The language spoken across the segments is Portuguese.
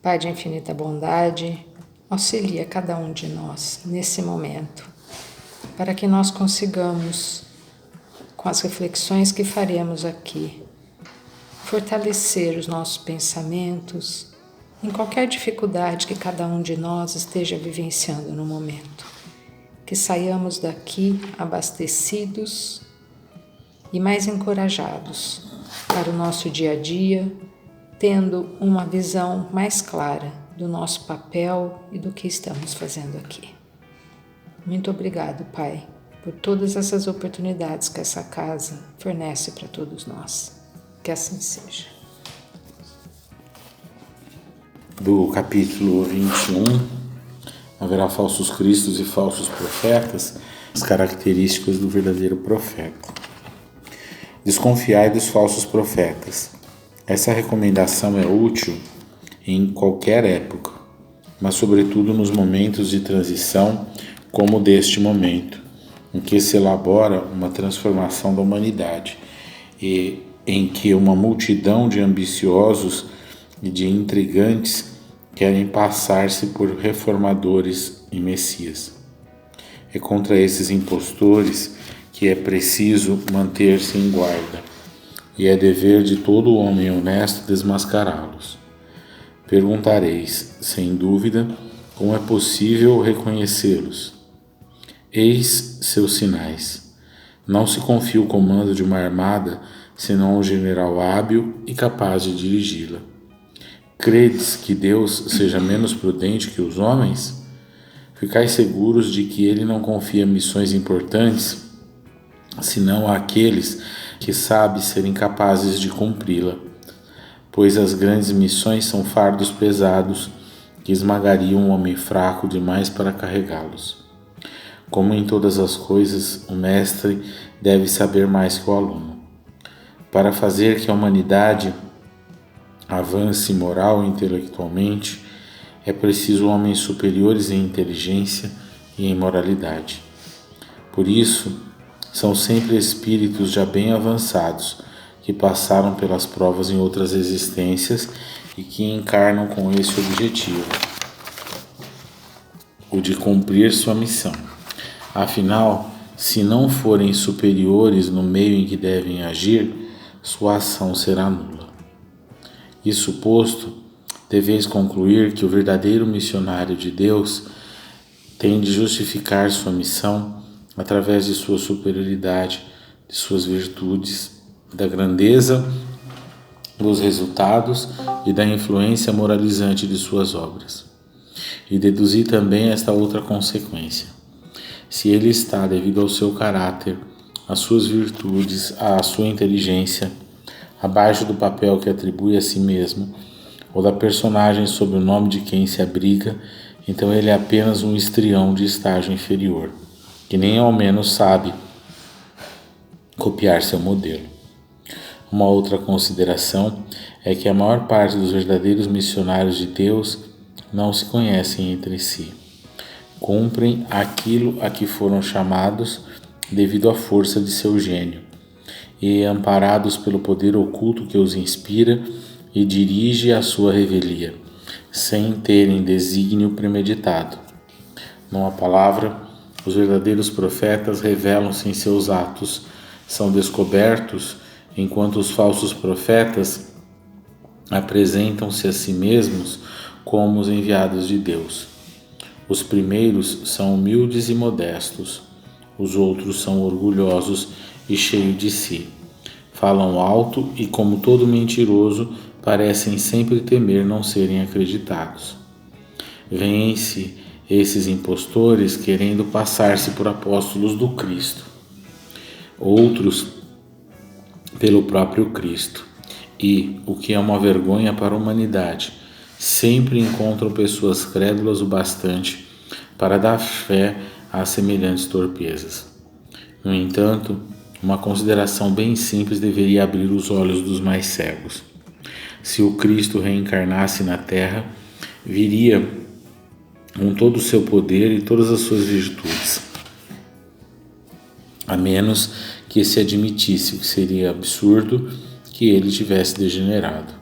Pai de infinita bondade, auxilia cada um de nós nesse momento, para que nós consigamos, com as reflexões que faremos aqui, fortalecer os nossos pensamentos em qualquer dificuldade que cada um de nós esteja vivenciando no momento. Que saiamos daqui abastecidos e mais encorajados para o nosso dia a dia, tendo uma visão mais clara do nosso papel e do que estamos fazendo aqui. Muito obrigado, Pai, por todas essas oportunidades que essa casa fornece para todos nós. Que assim seja. Do capítulo 21, haverá falsos cristos e falsos profetas, as características do verdadeiro profeta. Desconfiai dos falsos profetas. Essa recomendação é útil em qualquer época, mas sobretudo nos momentos de transição como deste momento, em que se elabora uma transformação da humanidade e em que uma multidão de ambiciosos e de intrigantes querem passar-se por reformadores e messias. É contra esses impostores que é preciso manter-se em guarda, e é dever de todo homem honesto desmascará-los. Perguntareis, sem dúvida, como é possível reconhecê-los? Eis seus sinais. Não se confia o comando de uma armada, senão um general hábil e capaz de dirigi-la. Credes que Deus seja menos prudente que os homens? Ficais seguros de que Ele não confia missões importantes, senão àqueles que sabem serem capazes de cumpri-la, pois as grandes missões são fardos pesados que esmagariam um homem fraco demais para carregá-los. Como em todas as coisas, o mestre deve saber mais que o aluno. Para fazer que a humanidade avance moral e intelectualmente, é preciso homens superiores em inteligência e em moralidade. Por isso, são sempre espíritos já bem avançados, que passaram pelas provas em outras existências e que encarnam com esse objetivo, o de cumprir sua missão. Afinal, se não forem superiores no meio em que devem agir, sua ação será nula. Isso posto, deveis concluir que o verdadeiro missionário de Deus tem de justificar sua missão através de sua superioridade, de suas virtudes, da grandeza dos resultados e da influência moralizante de suas obras. E deduzir também esta outra consequência. Se ele está, devido ao seu caráter, às suas virtudes, à sua inteligência, abaixo do papel que atribui a si mesmo, ou da personagem sob o nome de quem se abriga, então ele é apenas um histrião de estágio inferior, que nem ao menos sabe copiar seu modelo. Uma outra consideração é que a maior parte dos verdadeiros missionários de Deus não se conhecem entre si. Cumprem aquilo a que foram chamados devido à força de seu gênio, e amparados pelo poder oculto que os inspira e dirige a sua revelia, sem terem desígnio premeditado. Numa palavra, os verdadeiros profetas revelam-se em seus atos, são descobertos, enquanto os falsos profetas apresentam-se a si mesmos como os enviados de Deus. Os primeiros são humildes e modestos, os outros são orgulhosos e cheios de si. Falam alto e, como todo mentiroso, parecem sempre temer não serem acreditados. Vêem-se esses impostores querendo passar-se por apóstolos do Cristo, outros pelo próprio Cristo, e, o que é uma vergonha para a humanidade, sempre encontram pessoas crédulas o bastante para dar fé a semelhantes torpezas. No entanto, uma consideração bem simples deveria abrir os olhos dos mais cegos. Se o Cristo reencarnasse na Terra, viria com todo o seu poder e todas as suas virtudes, a menos que se admitisse, o que seria absurdo, que ele tivesse degenerado.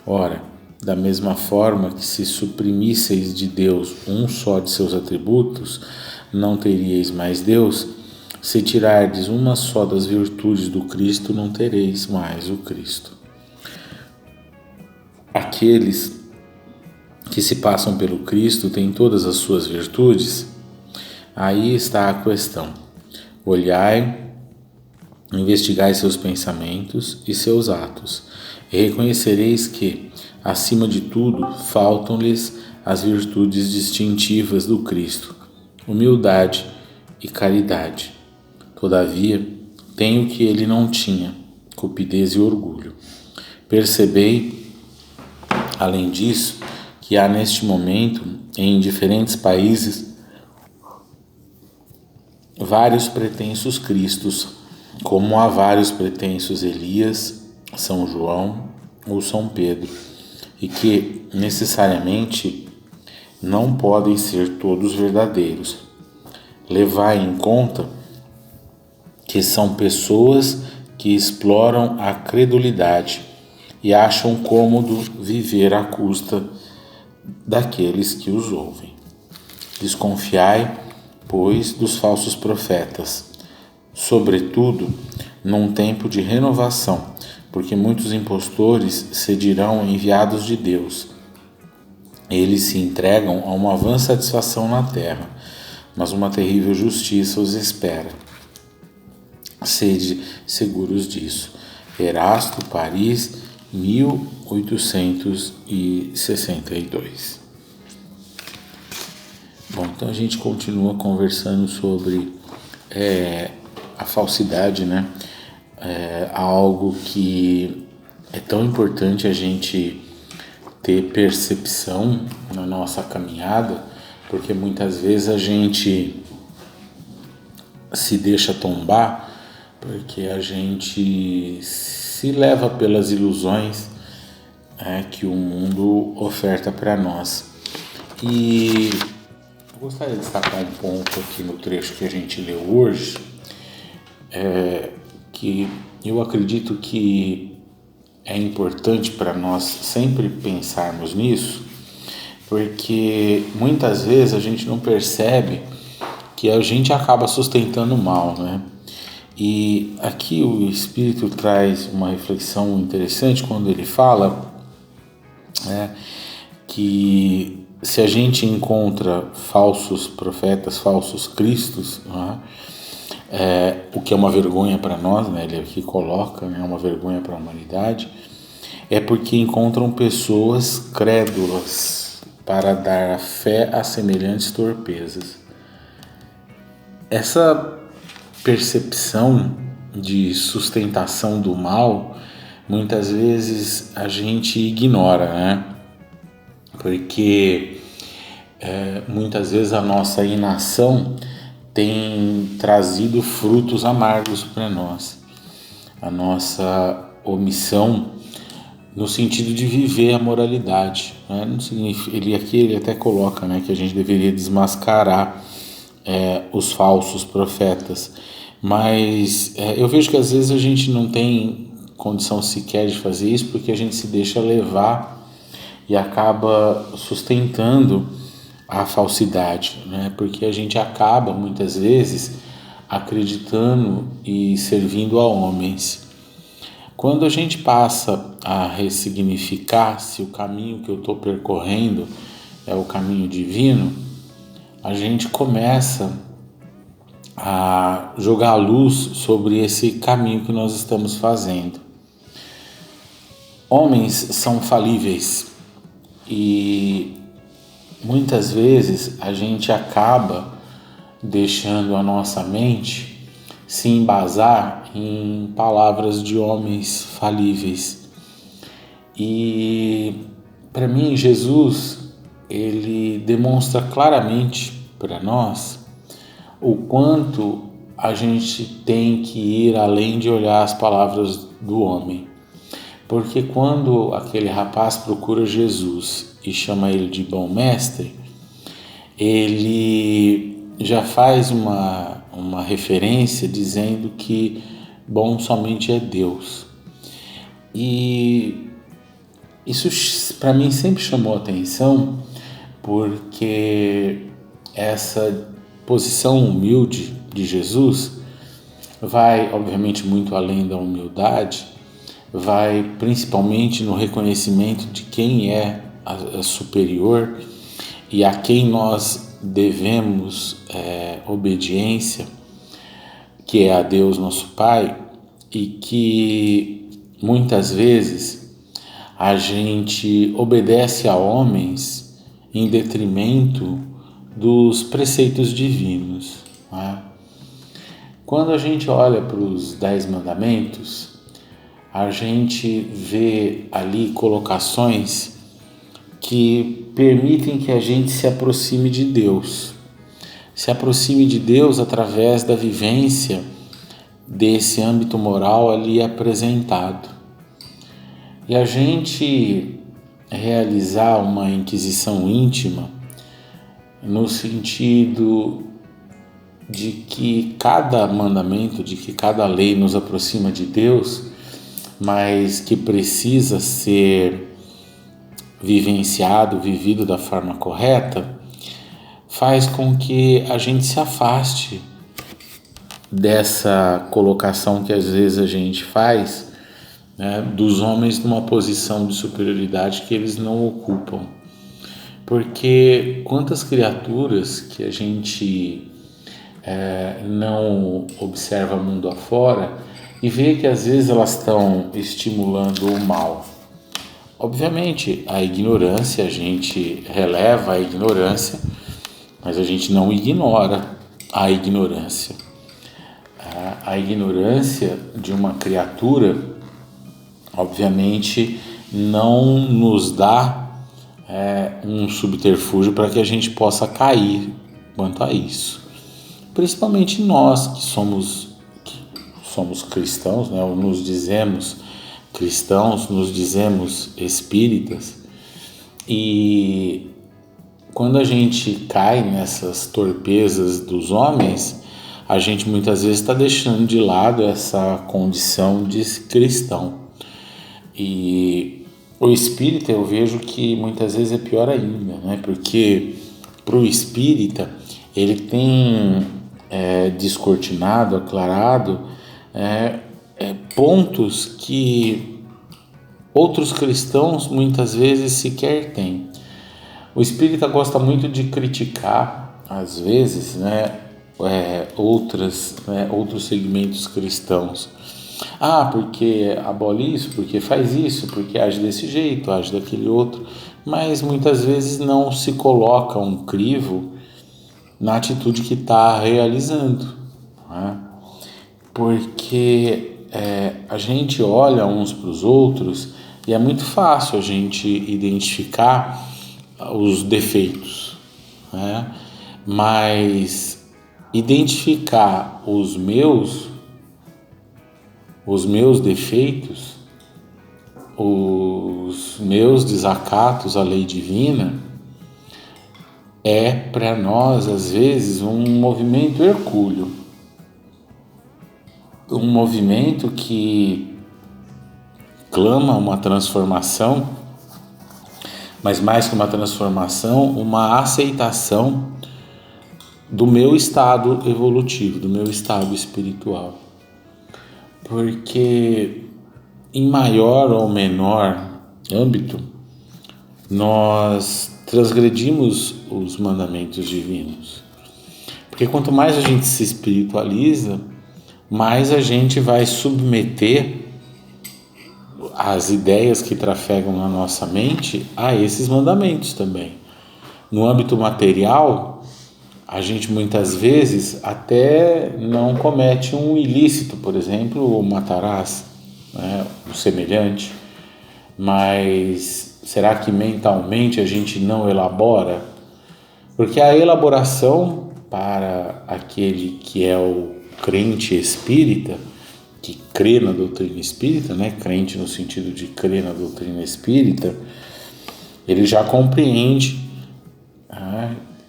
Ora, Da mesma forma que se suprimisseis de Deus um só de seus atributos, não teríeis mais Deus. Se tirardes uma só das virtudes do Cristo, não tereis mais o Cristo. Aqueles que se passam pelo Cristo têm todas as suas virtudes? Aí está a questão. Olhai, investigai seus pensamentos e seus atos, e reconhecereis que, acima de tudo, faltam-lhes as virtudes distintivas do Cristo, humildade e caridade. Todavia, tem o que ele não tinha, cupidez e orgulho. Percebei, além disso, que há neste momento, em diferentes países, vários pretensos Cristos, como há vários pretensos Elias, São João ou São Pedro, e que necessariamente não podem ser todos verdadeiros. Levai em conta que são pessoas que exploram a credulidade e acham cômodo viver à custa daqueles que os ouvem. Desconfiai, pois, dos falsos profetas, sobretudo num tempo de renovação, porque muitos impostores se dirão enviados de Deus. Eles se entregam a uma vã satisfação na terra, mas uma terrível justiça os espera. Sede seguros disso. Erasto, Paris, 1862. Bom, então a gente continua conversando sobre a falsidade, né? Algo que é tão importante a gente ter percepção na nossa caminhada, porque muitas vezes a gente se deixa tombar porque a gente se leva pelas ilusões que o mundo oferta para nós. E eu gostaria de destacar um ponto aqui no trecho que a gente leu hoje, que eu acredito que é importante para nós sempre pensarmos nisso, porque muitas vezes a gente não percebe que a gente acaba sustentando o mal, né? E aqui o Espírito traz uma reflexão interessante quando ele fala que se a gente encontra falsos profetas, falsos cristos, o que é uma vergonha para nós, né? Ele aqui coloca, é uma vergonha para a humanidade, é porque encontram pessoas crédulas para dar a fé a semelhantes torpezas. Essa percepção de sustentação do mal, muitas vezes a gente ignora, né? Porque muitas vezes a nossa inação tem trazido frutos amargos para nós. A nossa omissão no sentido de viver a moralidade, né? Não significa, ele até coloca, né, que a gente deveria desmascarar os falsos profetas, mas eu vejo que às vezes a gente não tem condição sequer de fazer isso porque a gente se deixa levar e acaba sustentando a falsidade, né? Porque a gente acaba muitas vezes acreditando e servindo a homens. Quando a gente passa a ressignificar se o caminho que eu estou percorrendo é o caminho divino, a gente começa a jogar luz sobre esse caminho que nós estamos fazendo. Homens são falíveis e muitas vezes a gente acaba deixando a nossa mente se embasar em palavras de homens falíveis. E para mim, Jesus, ele demonstra claramente para nós o quanto a gente tem que ir além de olhar as palavras do homem. Porque quando aquele rapaz procura Jesus e chama ele de bom mestre, ele já faz uma referência dizendo que bom somente é Deus. E Isso para mim sempre chamou atenção, porque essa posição humilde de Jesus vai, obviamente, muito além da humildade, vai principalmente no reconhecimento de quem é a superior e a quem nós devemos obediência, que é a Deus nosso Pai, e que muitas vezes a gente obedece a homens em detrimento dos preceitos divinos, né? Quando a gente olha para os 10 mandamentos, a gente vê ali colocações que permitem que a gente se aproxime de Deus. Se aproxime de Deus através da vivência desse âmbito moral ali apresentado. E a gente realizar uma inquisição íntima no sentido de que cada mandamento, de que cada lei nos aproxima de Deus, mas que precisa ser vivenciado, vivido da forma correta, faz com que a gente se afaste dessa colocação que às vezes a gente faz, né, dos homens numa posição de superioridade que eles não ocupam. Porque quantas criaturas que a gente não observa mundo afora e vê que às vezes elas estão estimulando o mal. Obviamente, a ignorância, a gente releva a ignorância, mas a gente não ignora a ignorância. A ignorância de uma criatura, obviamente, não nos dá um subterfúgio para que a gente possa cair quanto a isso. Principalmente nós que somos cristãos, né? Ou nos dizemos cristãos, nos dizemos espíritas, e quando a gente cai nessas torpezas dos homens, a gente muitas vezes está deixando de lado essa condição de cristão. E o espírita, eu vejo que muitas vezes é pior ainda, né? Porque para o espírita ele tem descortinado, aclarado pontos que outros cristãos muitas vezes sequer têm. O espírita gosta muito de criticar, às vezes, outros segmentos cristãos. Porque abole isso, porque faz isso, porque age desse jeito, age daquele outro, mas muitas vezes não se coloca um crivo na atitude que está realizando, né? Porque a gente olha uns para os outros e é muito fácil a gente identificar os defeitos, né? Mas identificar os meus defeitos, os meus desacatos à lei divina, é para nós às vezes um movimento hercúleo, um movimento que clama uma transformação, mas mais que uma transformação, uma aceitação do meu estado evolutivo, do meu estado espiritual. Porque em maior ou menor âmbito, nós transgredimos os mandamentos divinos. Porque quanto mais a gente se espiritualiza, mais a gente vai submeter as ideias que trafegam na nossa mente a esses mandamentos também. No âmbito material, a gente muitas vezes até não comete um ilícito, por exemplo, o matarás, né, o semelhante, mas será que mentalmente a gente não elabora? Porque a elaboração para aquele que é o crente espírita, que crê na doutrina espírita, né? Crente no sentido de crer na doutrina espírita, ele já compreende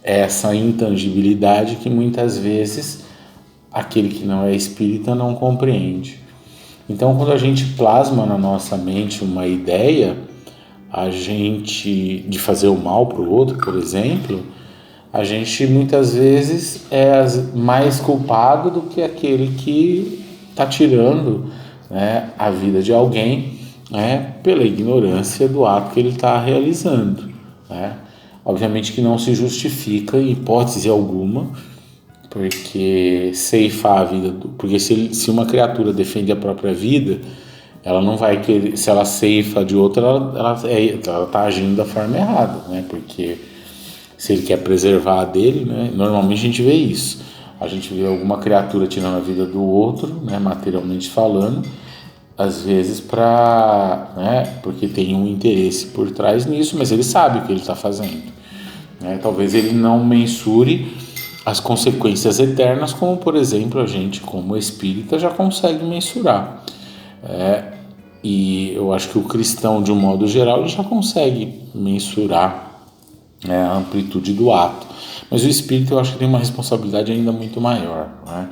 essa intangibilidade que muitas vezes aquele que não é espírita não compreende. Então, quando a gente plasma na nossa mente uma ideia, de fazer o mal para o outro, por exemplo, a gente muitas vezes é mais culpado do que aquele que está tirando, né, a vida de alguém, né, pela ignorância do ato que ele está realizando, né? Obviamente que não se justifica em hipótese alguma, porque ceifar a vida, porque se uma criatura defende a própria vida, ela não vai querer, se ela ceifa de outra, ela está agindo da forma errada, né? Porque se ele quer preservar a dele, né? Normalmente a gente vê isso. A gente vê alguma criatura tirando a vida do outro, né? Materialmente falando, às vezes porque tem um interesse por trás nisso, mas ele sabe o que ele está fazendo, né? Talvez ele não mensure as consequências eternas, como por exemplo a gente como espírita já consegue mensurar. E eu acho que o cristão, de um modo geral, ele já consegue mensurar, né, a amplitude do ato. Mas o espírito, eu acho que tem uma responsabilidade ainda muito maior, né?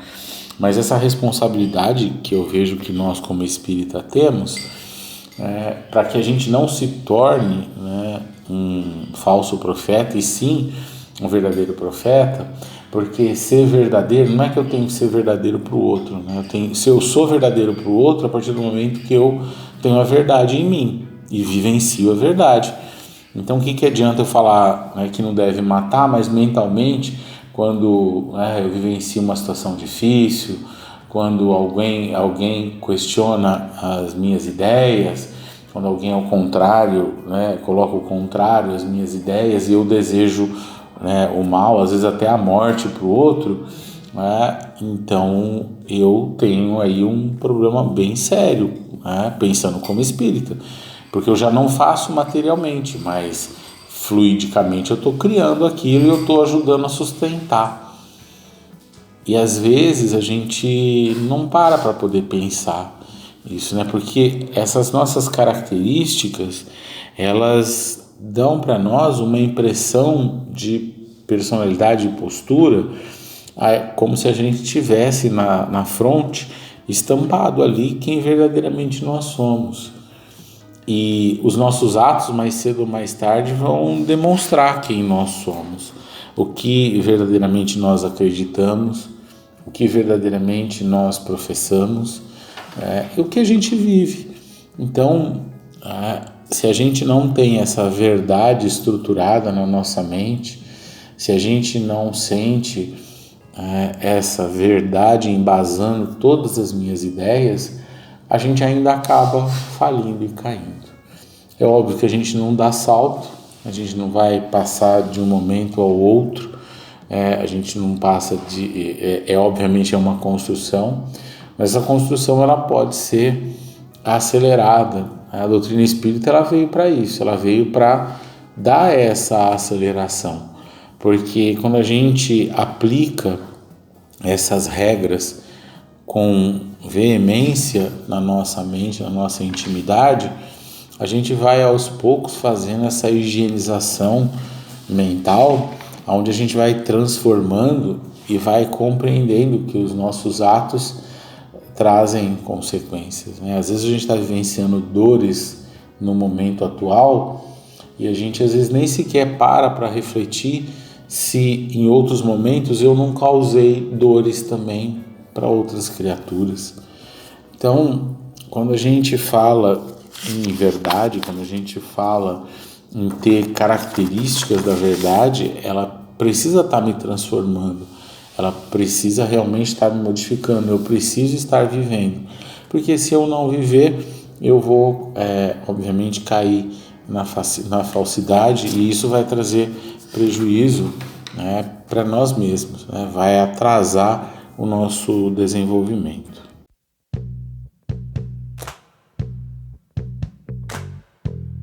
Mas essa responsabilidade que eu vejo que nós como espírita temos, para que a gente não se torne, né, um falso profeta, e sim um verdadeiro profeta, porque ser verdadeiro não é que eu tenho que ser verdadeiro para o outro, né? Se eu sou verdadeiro para o outro a partir do momento que eu tenho a verdade em mim e vivencio a verdade. Então o que adianta eu falar, né, que não deve matar, mas mentalmente, quando, né, eu vivencio uma situação difícil, quando alguém questiona as minhas ideias, quando alguém ao contrário, né, coloca o contrário às minhas ideias e eu desejo, né, o mal, às vezes até a morte para o outro, né, então eu tenho aí um problema bem sério, né, pensando como espírita, porque eu já não faço materialmente, mas fluidicamente eu estou criando aquilo e eu estou ajudando a sustentar. E às vezes a gente não para poder pensar isso, né? Porque essas nossas características, elas dão para nós uma impressão de personalidade e postura, como se a gente tivesse na fronte estampado ali quem verdadeiramente nós somos. E os nossos atos, mais cedo ou mais tarde, vão demonstrar quem nós somos, o que verdadeiramente nós acreditamos, o que verdadeiramente nós professamos, e o que a gente vive. Então, se a gente não tem essa verdade estruturada na nossa mente, se a gente não sente essa verdade embasando todas as minhas ideias, a gente ainda acaba falindo e caindo. É óbvio que a gente não dá salto, a gente não vai passar de um momento ao outro, a gente não passa obviamente é uma construção, mas a construção ela pode ser acelerada. A doutrina espírita ela veio para isso, ela veio para dar essa aceleração, porque quando a gente aplica essas regras com veemência na nossa mente, na nossa intimidade, a gente vai aos poucos fazendo essa higienização mental, onde a gente vai transformando e vai compreendendo que os nossos atos trazem consequências, né? Às vezes a gente está vivenciando dores no momento atual e a gente às vezes nem sequer para refletir se em outros momentos eu não causei dores também para outras criaturas. Então, quando a gente fala em verdade, quando a gente fala em ter características da verdade, ela precisa estar me transformando, ela precisa realmente estar me modificando, eu preciso estar vivendo, porque se eu não viver, eu vou obviamente cair na falsidade e isso vai trazer prejuízo, né, para nós mesmos, né? Vai atrasar o nosso desenvolvimento.